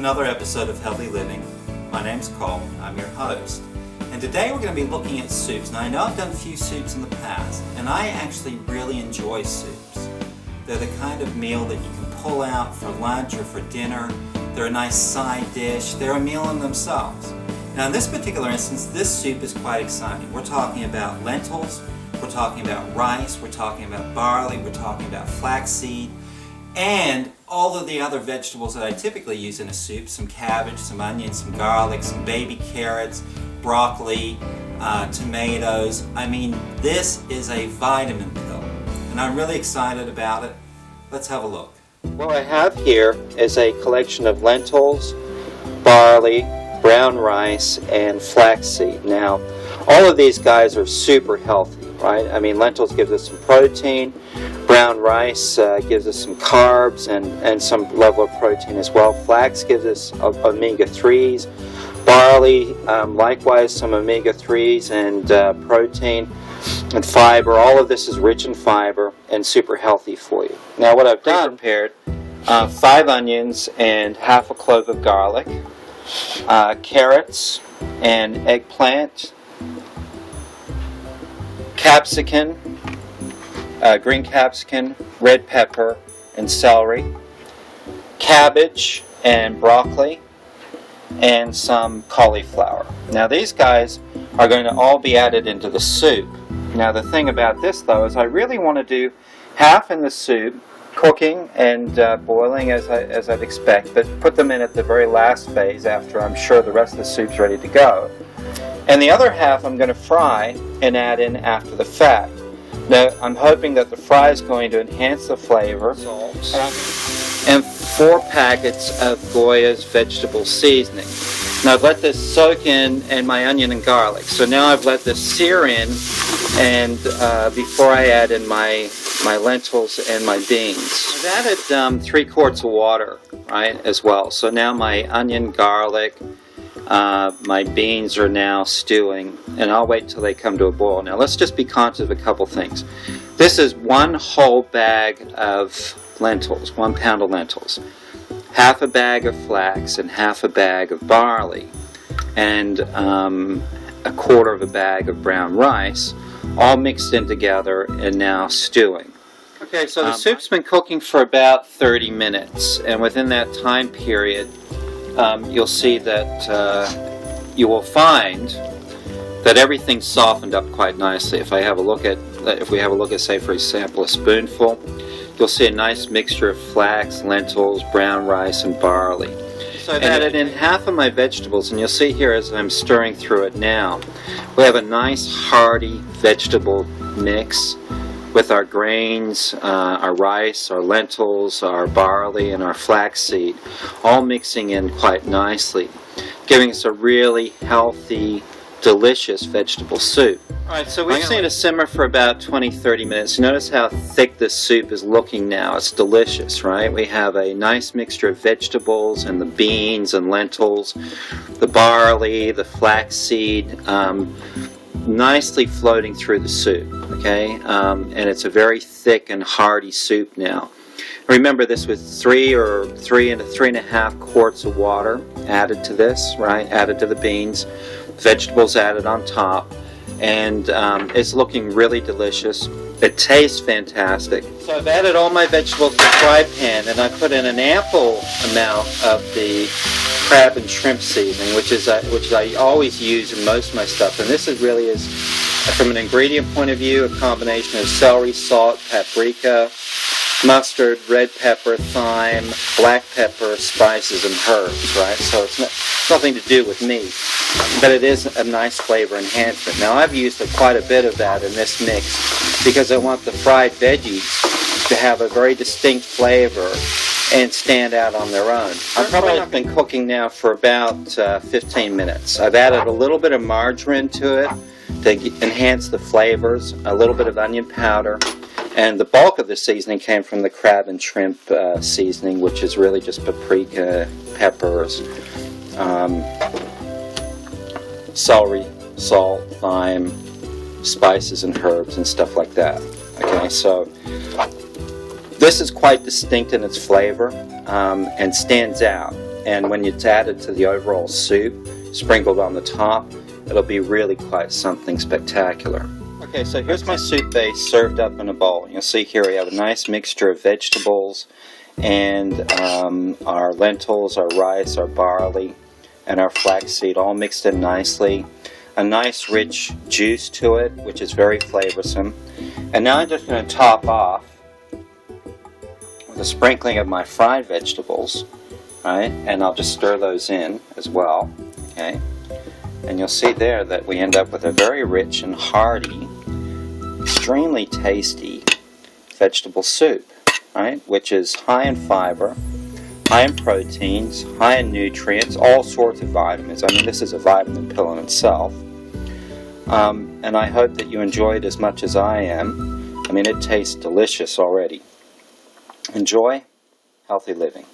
another episode of Healthy Living. My name's Cole, I'm your host. And today we're going to be looking at soups. Now I know I've done a few soups in the past, and I actually really enjoy soups. They're the kind of meal that you can pull out for lunch or for dinner. They're a nice side dish. They're a meal in themselves. Now in this particular instance, this soup is quite exciting. We're talking about lentils, we're talking about rice, we're talking about barley, we're talking about flaxseed, and all of the other vegetables that I typically use in a soup, some cabbage, some onions, some garlic, some baby carrots, broccoli, tomatoes. I mean, this is a vitamin pill, and I'm really excited about it. Let's have a look. What I have here is a collection of lentils, barley, brown rice, and flaxseed. Now, all of these guys are super healthy, right? I mean, lentils gives us some protein, brown rice gives us some carbs and some level of protein as well. Flax gives us omega-3s. Barley, likewise, some omega-3s and protein and fiber. All of this is rich in fiber and super healthy for you. Now, what I've done, prepared 5 onions and half a clove of garlic, carrots and eggplant, capsicum, green capsicum, red pepper, and celery, cabbage and broccoli, and some cauliflower. Now these guys are going to all be added into the soup. Now the thing about this though is I really want to do half in the soup, cooking and boiling as I'd expect, but put them in at the very last phase after I'm sure the rest of the soup's ready to go. And the other half I'm going to fry and add in after the fact. Now, I'm hoping that the fry is going to enhance the flavor. And 4 packets of Goya's vegetable seasoning. Now I've let this soak in and my onion and garlic. So now I've let this sear in, and before I add in my lentils and my beans. I've added 3 quarts of water, right, as well. So now my onion, garlic, my beans are now stewing, and I'll wait till they come to a boil. Now let's just be conscious of a couple things. This is 1 whole bag of lentils, 1 pound of lentils, half a bag of flax and half a bag of barley, and a quarter of a bag of brown rice, all mixed in together and now stewing. Okay, so the soup's been cooking for about 30 minutes, and within that time period you'll see that you will find that everything's softened up quite nicely. If we have a look at, say, for example, a spoonful, you'll see a nice mixture of flax, lentils, brown rice, and barley. So I've added in half of my vegetables, and you'll see here as I'm stirring through it now, we have a nice hearty vegetable mix with our grains, our rice, our lentils, our barley, and our flaxseed, all mixing in quite nicely, giving us a really healthy, delicious vegetable soup. Alright, so we've seen it simmer for about 20-30 minutes. Notice how thick this soup is looking now. It's delicious, right? We have a nice mixture of vegetables and the beans and lentils, the barley, the flaxseed, nicely floating through the soup, okay? And it's a very thick and hearty soup now. Remember, this was 3 and 3.5 quarts of water added to this, right? Added to the beans, vegetables added on top, and it's looking really delicious. It tastes fantastic. So I've added all my vegetables to the fry pan, and I put in an ample amount of the crab and shrimp seasoning, which I always use in most of my stuff. And this really is, from an ingredient point of view, a combination of celery, salt, paprika, mustard, red pepper, thyme, black pepper, spices, and herbs, right? So it's nothing to do with meat, but it is a nice flavor enhancement. Now I've used quite a bit of that in this mix because I want the fried veggies to have a very distinct flavor and stand out on their own. I've probably been cooking now for about 15 minutes. I've added a little bit of margarine to it to enhance the flavors, a little bit of onion powder, and the bulk of the seasoning came from the crab and shrimp seasoning, which is really just paprika, peppers, celery, salt, thyme, spices and herbs and stuff like that. Okay, so this is quite distinct in its flavor and stands out. and when it's added to the overall soup, sprinkled on the top, it'll be really quite something spectacular. Okay, so here's my soup base served up in a bowl. You'll see here we have a nice mixture of vegetables and our lentils, our rice, our barley, and our flaxseed all mixed in nicely. A nice rich juice to it, which is very flavorsome. And now I'm just going to top off with a sprinkling of my fried vegetables, right? And I'll just stir those in as well, okay? And you'll see there that we end up with a very rich and hearty, extremely tasty vegetable soup, right? Which is high in fiber, high in proteins, high in nutrients, all sorts of vitamins. I mean, this is a vitamin pill in itself. And I hope that you enjoy it as much as I am. I mean, it tastes delicious already. Enjoy healthy living.